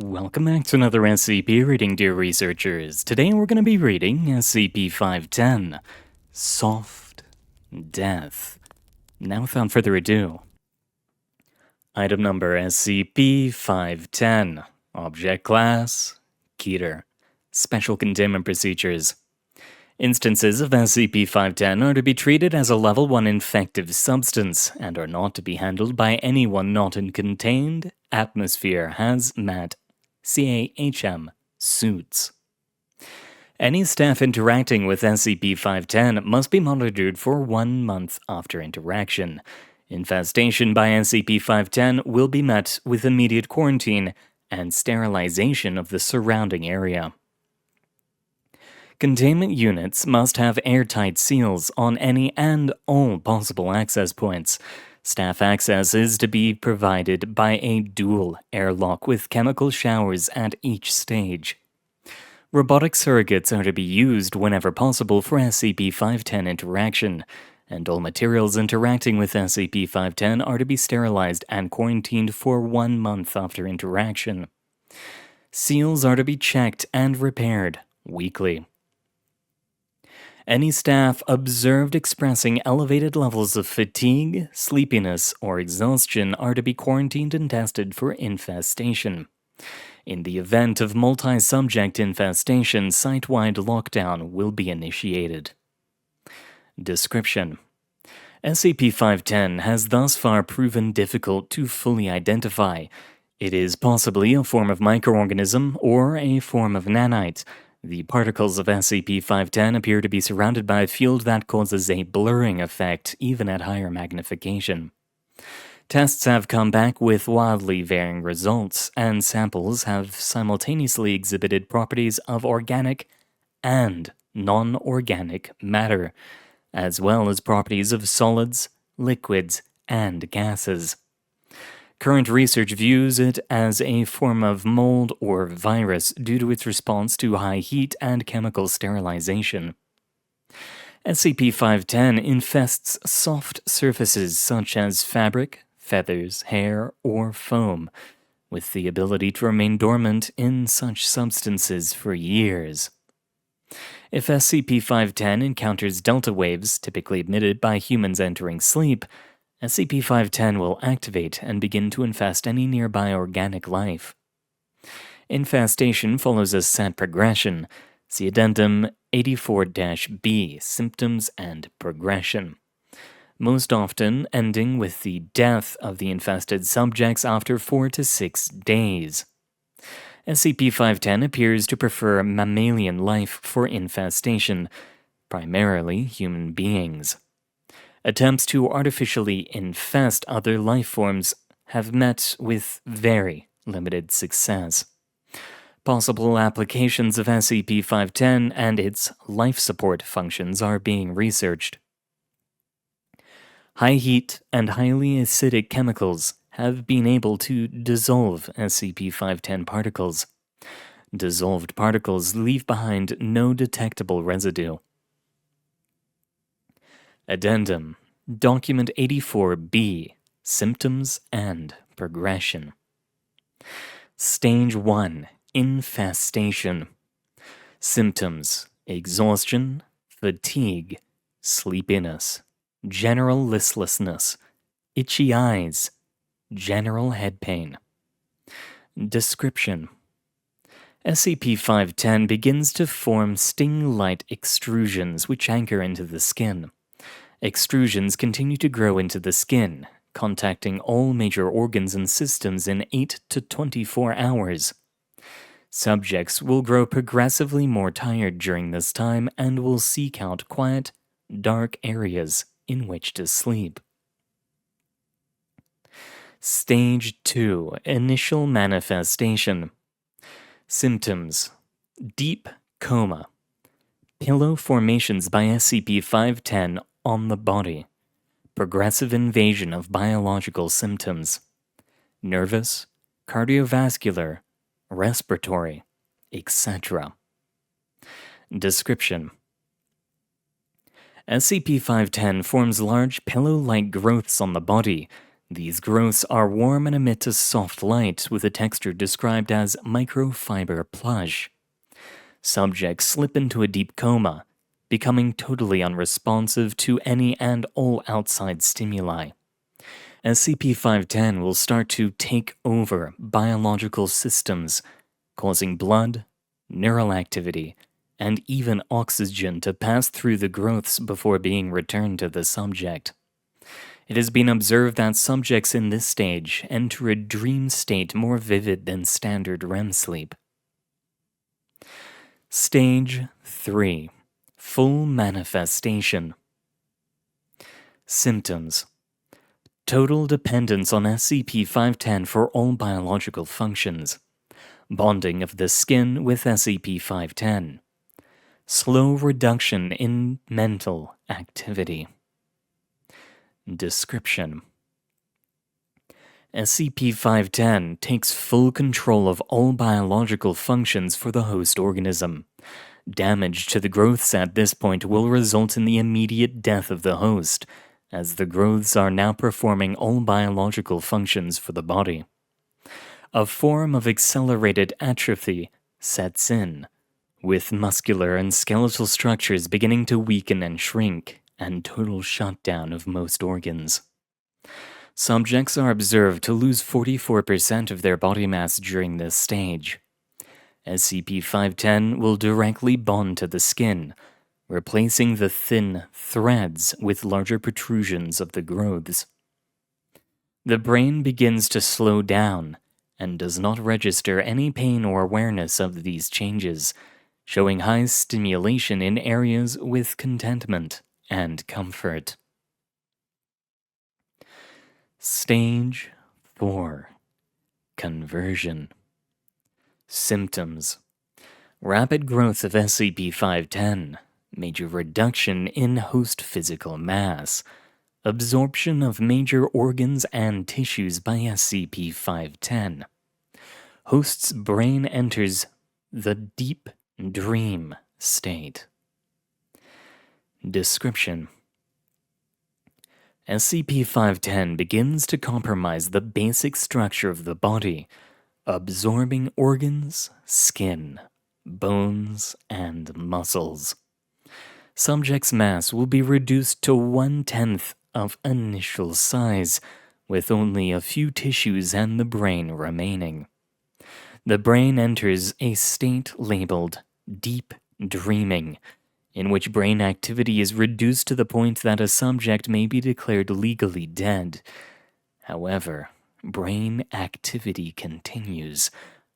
Welcome back to another SCP reading, dear researchers. Today we're going to be reading SCP-510, Soft Death. Now without further ado, item number SCP-510, Object Class, Keter, Special Containment Procedures. Instances of SCP-510 are to be treated as a Level 1 infective substance and are not to be handled by anyone not in contained atmosphere hazmat CAHM suits. Any staff interacting with SCP-510 must be monitored for 1 month after interaction. Infestation by SCP-510 will be met with immediate quarantine and sterilization of the surrounding area. Containment units must have airtight seals on any and all possible access points. Staff access is to be provided by a dual airlock with chemical showers at each stage. Robotic surrogates are to be used whenever possible for SCP-510 interaction, and all materials interacting with SCP-510 are to be sterilized and quarantined for 1 month after interaction. Seals are to be checked and repaired weekly. Any staff observed expressing elevated levels of fatigue, sleepiness, or exhaustion are to be quarantined and tested for infestation. In the event of multi-subject infestation, site-wide lockdown will be initiated. Description: SCP-510 has thus far proven difficult to fully identify. It is possibly a form of microorganism or a form of nanite. The particles of SCP-510 appear to be surrounded by a field that causes a blurring effect even at higher magnification. Tests have come back with wildly varying results, and samples have simultaneously exhibited properties of organic and non-organic matter, as well as properties of solids, liquids, and gases. Current research views it as a form of mold or virus due to its response to high heat and chemical sterilization. SCP-510 infests soft surfaces such as fabric, feathers, hair, or foam, with the ability to remain dormant in such substances for years. If SCP-510 encounters delta waves, typically emitted by humans entering sleep, SCP-510 will activate and begin to infest any nearby organic life. Infestation follows a set progression. See Addendum 84-B, Symptoms and Progression. Most often ending with the death of the infested subjects after 4 to 6 days. SCP-510 appears to prefer mammalian life for infestation, primarily human beings. Attempts to artificially infest other life forms have met with very limited success. Possible applications of SCP-510 and its life support functions are being researched. High heat and highly acidic chemicals have been able to dissolve SCP-510 particles. Dissolved particles leave behind no detectable residue. Addendum Document 84-B, Symptoms and Progression. Stage 1, Infestation. Symptoms: exhaustion, fatigue, sleepiness, general listlessness, itchy eyes, general head pain. Description: SCP-510 begins to form sting-like extrusions which anchor into the skin. Extrusions continue to grow into the skin, contacting all major organs and systems in 8 to 24 hours. Subjects will grow progressively more tired during this time and will seek out quiet, dark areas in which to sleep. Stage 2, Initial Manifestation. Symptoms: deep coma. Pillow formations by SCP-510 on the body. Progressive invasion of biological symptoms. Nervous, cardiovascular, respiratory, etc. Description: SCP-510 forms large pillow-like growths on the body. These growths are warm and emit a soft light with a texture described as microfiber plush. Subjects slip into a deep coma, becoming totally unresponsive to any and all outside stimuli. SCP-510 will start to take over biological systems, causing blood, neural activity, and even oxygen to pass through the growths before being returned to the subject. It has been observed that subjects in this stage enter a dream state more vivid than standard REM sleep. Stage 3. Full manifestation. Symptoms: total dependence on SCP-510 for all biological functions. Bonding of the skin with SCP-510. Slow reduction in mental activity. Description: SCP-510 takes full control of all biological functions for the host organism. Damage to the growths at this point will result in the immediate death of the host, as the growths are now performing all biological functions for the body. A form of accelerated atrophy sets in, with muscular and skeletal structures beginning to weaken and shrink, and total shutdown of most organs. Subjects are observed to lose 44% of their body mass during this stage. SCP-510 will directly bond to the skin, replacing the thin threads with larger protrusions of the growths. The brain begins to slow down and does not register any pain or awareness of these changes, showing high stimulation in areas with contentment and comfort. Stage 4. Conversion. Symptoms: rapid growth of SCP-510, major reduction in host physical mass, absorption of major organs and tissues by SCP-510. Host's brain enters the deep dream state. Description: SCP-510 begins to compromise the basic structure of the body, absorbing organs, skin, bones, and muscles. Subject's mass will be reduced to 1/10 of initial size, with only a few tissues and the brain remaining. The brain enters a state labeled deep dreaming, in which brain activity is reduced to the point that a subject may be declared legally dead. However, brain activity continues,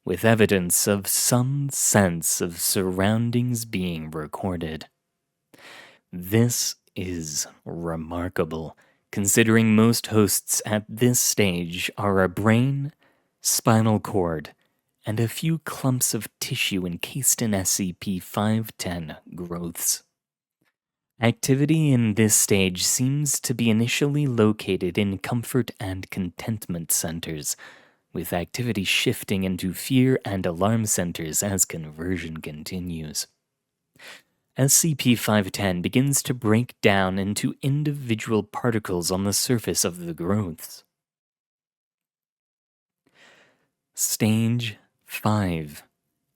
with evidence of some sense of surroundings being recorded. This is remarkable, considering most hosts at this stage are a brain, spinal cord, and a few clumps of tissue encased in SCP-510 growths. Activity in this stage seems to be initially located in comfort and contentment centers, with activity shifting into fear and alarm centers as conversion continues. SCP-510 begins to break down into individual particles on the surface of the growths. Stage 5.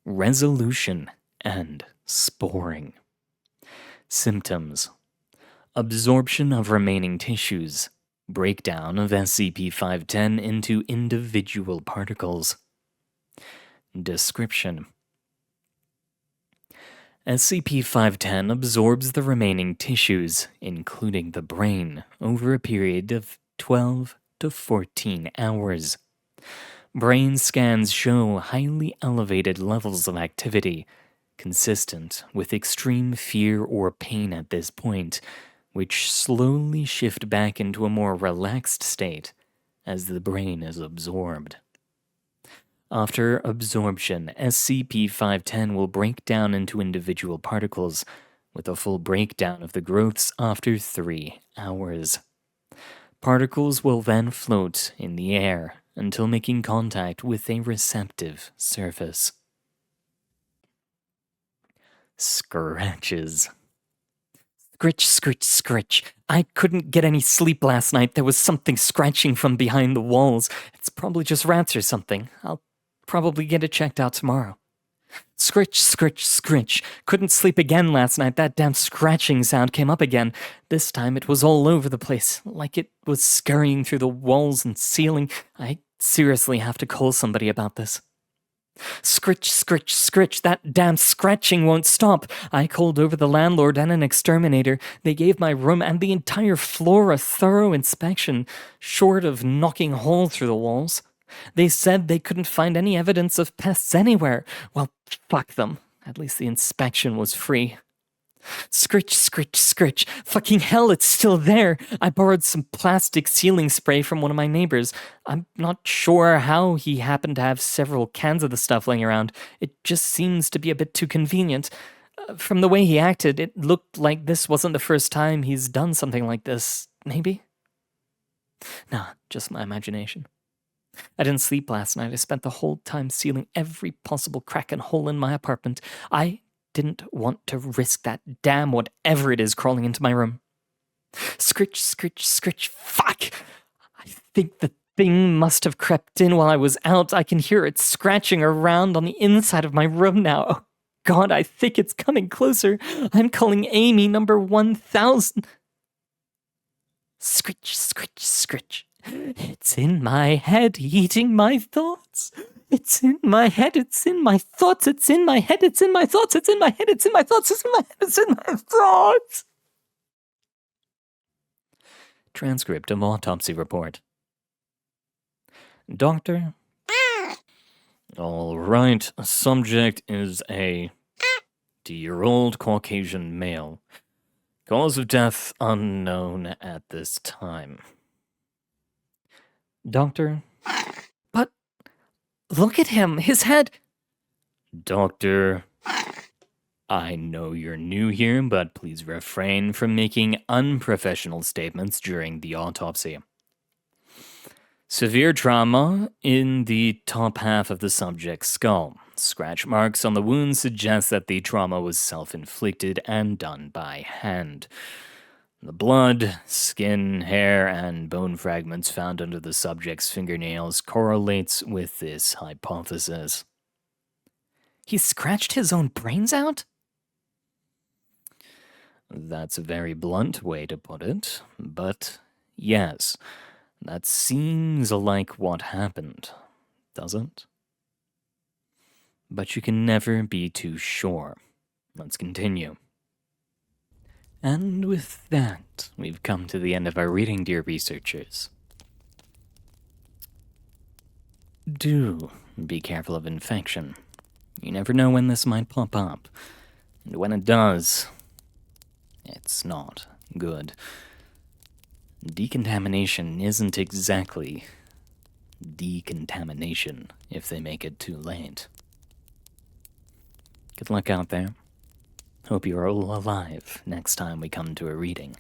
Resolution and sporing. Symptoms: absorption of remaining tissues, breakdown of SCP-510 into individual particles. Description: SCP-510 absorbs the remaining tissues, including the brain, over a period of 12 to 14 hours. Brain scans show highly elevated levels of activity, consistent with extreme fear or pain at this point, which slowly shift back into a more relaxed state as the brain is absorbed. After absorption, SCP-510 will break down into individual particles, with a full breakdown of the growths after 3 hours. Particles will then float in the air until making contact with a receptive surface. Scratches. Scritch, scritch, scritch. I couldn't get any sleep last night. There was something scratching from behind the walls. It's probably just rats or something. I'll probably get it checked out tomorrow. Scritch, scritch, scritch. Couldn't sleep again last night. That damn scratching sound came up again. This time it was all over the place, like it was scurrying through the walls and ceiling. I seriously have to call somebody about this. Scritch, scritch, scritch. That damn scratching won't stop. I called over the landlord and an exterminator. They gave my room and the entire floor a thorough inspection, short of knocking a hole through the walls. They said they couldn't find any evidence of pests anywhere. Well, fuck them. At least the inspection was free. Scritch, scritch, scritch. Fucking hell, it's still there. I borrowed some plastic ceiling spray from one of my neighbors. I'm not sure how he happened to have several cans of the stuff laying around. It just seems to be a bit too convenient. From the way he acted, it looked like this wasn't the first time he's done something like this. Maybe? Nah, just my imagination. I didn't sleep last night. I spent the whole time sealing every possible crack and hole in my apartment. I didn't want to risk that damn whatever it is crawling into my room. Scritch, scritch, scritch. Fuck! I think the thing must have crept in while I was out. I can hear it scratching around on the inside of my room now. Oh, God, I think it's coming closer. I'm calling Amy number 1000. Scritch, scritch, scritch. It's in my head, eating my thoughts. It's in my head, it's in my thoughts, it's in my head, it's in my thoughts, it's in my head, it's in my thoughts, it's in my head, it's in my thoughts. Transcript of autopsy report. Doctor? All right, subject is a 50-year-old Caucasian male. Cause of death unknown at this time. Doctor? But look at him, his head. Doctor, I know you're new here, but please refrain from making unprofessional statements during the autopsy. Severe trauma in the top half of the subject's skull. Scratch marks on the wound suggest that the trauma was self-inflicted and done by hand. The blood, skin, hair, and bone fragments found under the subject's fingernails correlates with this hypothesis. He scratched his own brains out? That's a very blunt way to put it, but yes, that seems like what happened, doesn't? But you can never be too sure. Let's continue. And with that, we've come to the end of our reading, dear researchers. Do be careful of infection. You never know when this might pop up. And when it does, it's not good. Decontamination isn't exactly decontamination if they make it too late. Good luck out there. Hope you are all alive next time we come to a reading.